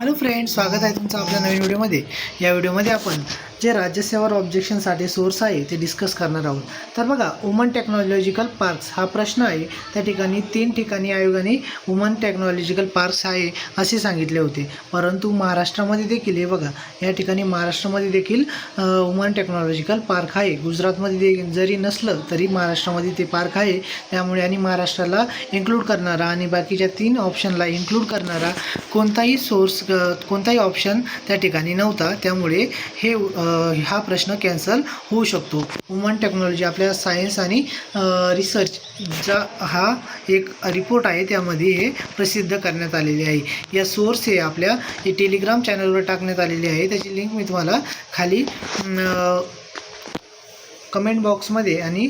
Hello friends, स्वागत आहे तुमचं आपल्या नवीन व्हिडिओमध्ये। या व्हिडिओमध्ये आपण जे राज्यसेवावर ऑब्जेक्शनसाठी सोर्स आहे ते डिस्कस करणार आहोत। तर बघा, वुमन टेक्नॉलॉजिकल पार्क्स हा प्रश्न आहे। त्या ठिकाणी 3 ठिकाणी आयोगाने वुमन टेक्नॉलॉजिकल पार्क्स आहे असे सांगितले होते, परंतु महाराष्ट्रामध्ये देखील हे बघा, या ठिकाणी महाराष्ट्रामध्ये देखील वुमन टेक्नॉलॉजिकल पार्क आहे। गुजरातमध्ये जरी नसलं तरी महाराष्ट्रामध्ये ते पार्क आहे। त्यामुळे आणि महाराष्ट्राला इन्क्लूड करणारा आणि बाकीच्या 3 ऑप्शनला इन्क्लूड करणारा कोणताही सोर्स कोणताही ऑप्शन त्या ठिकाणी नव्हता। त्यामुळे हा प्रश्न कॅन्सल होऊ शकतो। वुमन टेक्नॉलॉजी आपल्या सायन्स आणि रिसर्चचा हा एक रिपोर्ट आहे, त्यामध्ये हे प्रसिद्ध करण्यात आलेले आहे। या सोर्स हे आपल्या टेलिग्राम चॅनलवर टाकण्यात आलेले आहे। त्याची लिंक मी तुम्हाला खाली कमेंट बॉक्समध्ये आणि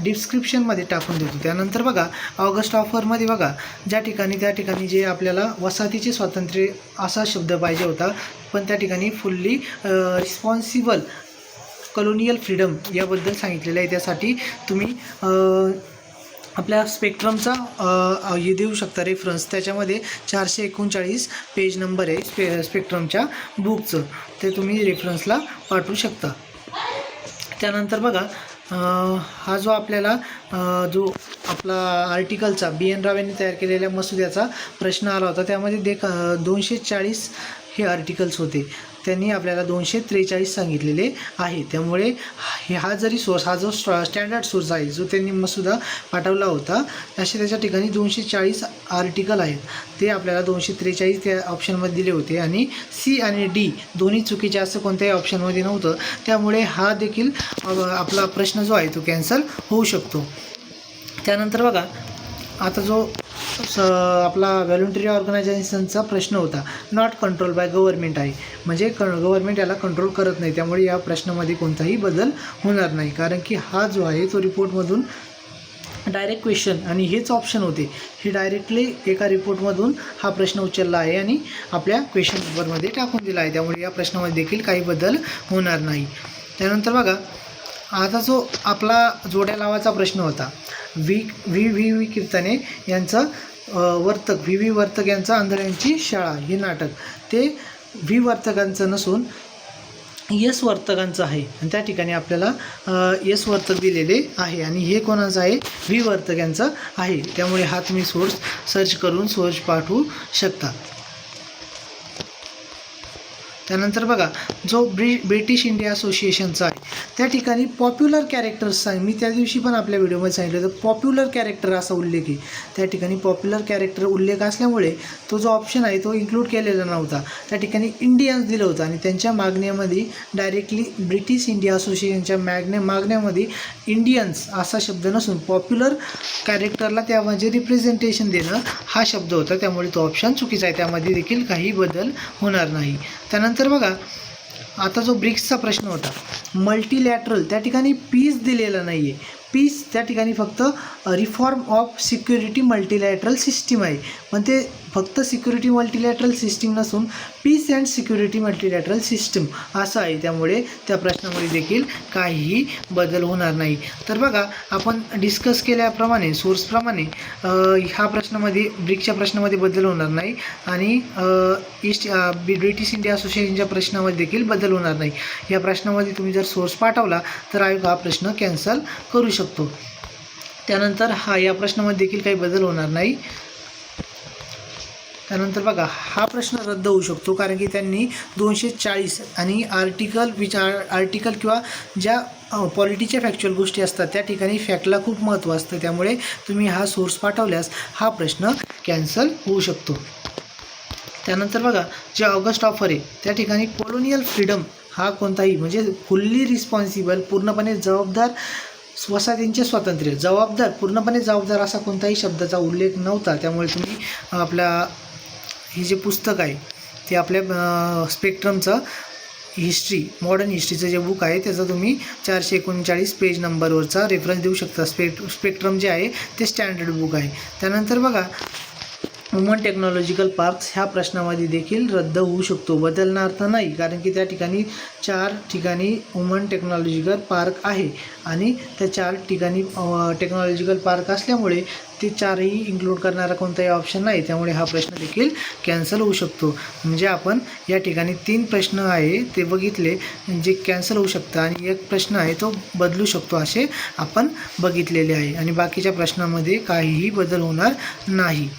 डिस्क्रिप्शनमध्ये टाकून देतो। त्यानंतर बघा, ऑगस्ट ऑफरमध्ये बघा, त्या ठिकाणी जे आपल्याला वसाहतीचे स्वातंत्र्य असा शब्द पाहिजे होता, पण त्या ठिकाणी फुल्ली रिस्पॉन्सिबल कॉलोनियल फ्रीडम याबद्दल सांगितलेलं आहे। त्यासाठी तुम्ही आपल्या स्पेक्ट्रमचा हे देऊ शकता रेफरन्स। त्याच्यामध्ये 439 पेज नंबर आहे स्पेक्ट्रमच्या बुकचं, ते तुम्ही रेफरन्सला पाठवू शकता। त्यानंतर बघा, हा जो आपल्याला जो आपला आर्टिकलचा BN राव यांनी तयार केलेल्या मसुद्याचा प्रश्न आला होता, त्यामध्ये 240 हे आर्टिकल्स होते, त्यांनी आपल्याला 243 सांगितलेले आहे। त्यामुळे हा जरी सोर्स, हा जो स्टँडर्ड सोर्स आहे जो त्यांनी मसुदा पाठवला होता, असे त्याच्या ठिकाणी 240 आर्टिकल आहेत, ते आपल्याला 243 त्या ऑप्शनमध्ये दिले होते आणि C आणि D दोन्ही चुकीचे असं कोणत्याही ऑप्शनमध्ये नव्हतं। त्यामुळे हा देखील आपला प्रश्न जो आहे तो कॅन्सल होऊ शकतो। त्यानंतर बघा, आता जो आपला व्हॉलंटरी ऑर्गनायझेशनचा प्रश्न होता, नॉट कंट्रोल बाय गव्हर्नमेंट आहे, म्हणजे गव्हर्नमेंट याला कंट्रोल करत नाही। त्यामुळे या प्रश्नामध्ये कोणताही बदल होणार नाही, कारण की हा जो आहे तो रिपोर्टमधून डायरेक्ट क्वेश्चन आणि हेच ऑप्शन होते, हे डायरेक्टली एका रिपोर्टमधून हा प्रश्न उचलला आहे आणि आपल्या क्वेश्चन पेपरमध्ये टाकून दिला आहे। त्यामुळे या प्रश्नामध्ये देखील काही बदल होणार नाही। त्यानंतर बघा, आता जो आपला जोड्या लावाचा प्रश्न होता, व्ही कीर्तने यांचं वर्तक, व्ही वर्तक यांचा आंधळ्यांची शाळा हे नाटक, ते व्ही वर्तकांचं नसून यस वर्तकांचं आहे, आणि त्या ठिकाणी आपल्याला यस वर्तक दिलेले आहे आणि हे कोणाचं आहे, व्ही वर्तक यांचं आहे। त्यामुळे हा तुम्ही सोर्स सर्च करून सोर्स पाठवू शकता। त्यानंतर बघा, जो ब्रिटिश इंडिया असोसिएशनचा आहे, त्या ठिकाणी पॉप्युलर कॅरेक्टर्स आहे, मी त्या दिवशी पण आपल्या व्हिडिओमध्ये सांगितलं होतं पॉप्युलर कॅरेक्टर असा उल्लेख आहे। त्या ठिकाणी पॉप्युलर कॅरेक्टर उल्लेख असल्यामुळे तो जो ऑप्शन आहे तो इन्क्लूड केलेला नव्हता। त्या ठिकाणी इंडियन्स दिलं होतं आणि त्यांच्या मागण्यामध्ये डायरेक्टली ब्रिटिश इंडिया असोसिएशनच्या मागण्यामध्ये इंडियन्स असा शब्द नसून पॉप्युलर कॅरेक्टरला त्यामध्ये रिप्रेझेंटेशन देणं हा शब्द होता। त्यामुळे तो ऑप्शन चुकीचा आहे, त्यामध्ये देखील काही बदल होणार नाही। त्यानंतर बघा, आता जो ब्रिक्सचा प्रश्न होता, मल्टीलॅटरल, त्या ठिकाणी पीस दिलेला नाही आहे। पीस त्या ठिकाणी फक्त रिफॉर्म ऑफ सिक्युरिटी मल्टीलॅटरल सिस्टीम आहे, पण ते फक्त सिक्युरिटी मल्टीलॅटरल सिस्टीम नसून पीस अँड सिक्युरिटी मल्टीलॅटरल सिस्टीम असं आहे। त्यामुळे त्या प्रश्नामध्ये देखील काहीही बदल होणार नाही। तर बघा, आपण डिस्कस केल्याप्रमाणे सोर्सप्रमाणे ह्या प्रश्नामध्ये, ब्रिक्सच्या प्रश्नामध्ये बदल होणार नाही आणि ब्रिटिश इंडिया असोसिएशनच्या प्रश्नामध्ये देखील बदल होणार नाही। या प्रश्नामध्ये तुम्ही जर सोर्स पाठवला तर आयोग हा प्रश्न कॅन्सल करू शकतो। त्यानंतर या प्रश्नामध्ये देखील काही बदल होणार नाही। त्यानंतर बघा, हा प्रश्न रद्द होऊ शकतो, कारण की त्यांनी 240 आणि आर्टिकल किंवा ज्या पॉलिटीच्या फॅक्च्युअल गोष्टी असतात त्या ठिकाणी फॅक्टला खूप महत्त्व असतं। त्यामुळे तुम्ही हा सोर्स पाठवल्यास हा प्रश्न कॅन्सल होऊ शकतो। त्यानंतर बघा, जे ऑगस्ट ऑफर आहे त्या ठिकाणी कॉलोनियल फ्रीडम हा कोणताही, म्हणजे फुल्ली रिस्पॉन्सिबल, पूर्णपणे जबाबदार वसाहतींचे स्वातंत्र्य, पूर्णपणे जबाबदार असा कोणताही शब्दाचा उल्लेख नव्हता। त्यामुळे तुम्ही आपल्या हे जे पुस्तक आहे ते आपल्या स्पेक्ट्रमचं मॉडर्न हिस्ट्रीचं जे बुक आहे त्याचा तुम्ही 439 पेज नंबरवरचा रेफरन्स देऊ शकता। स्पेक्ट्रम जे आहे ते स्टँडर्ड बुक आहे। त्यानंतर बघा, वुमन टेक्नॉलॉजिकल पार्क्स ह्या प्रश्नामध्ये देखील रद्द होऊ शकतो, बदलणार तर नाही, कारण की त्या ठिकाणी 4 ठिकाणी वुमन टेक्नॉलॉजिकल पार्क आहे आणि त्या 4 ठिकाणी टेक्नॉलॉजिकल पार्क असल्यामुळे ते 4ही इन्क्लूड करणारा कोणताही ऑप्शन नाही, त्यामुळे हा प्रश्न देखील कॅन्सल होऊ शकतो. म्हणजे आपण या ठिकाणी 3 प्रश्न आहे ते बघितले जे कॅन्सल होऊ शकतं आणि एक प्रश्न आहे तो बदलू शकतो असे आपण बघितलेले आहे आणि बाकीच्या प्रश्नामध्ये काहीही बदल होणार नाही.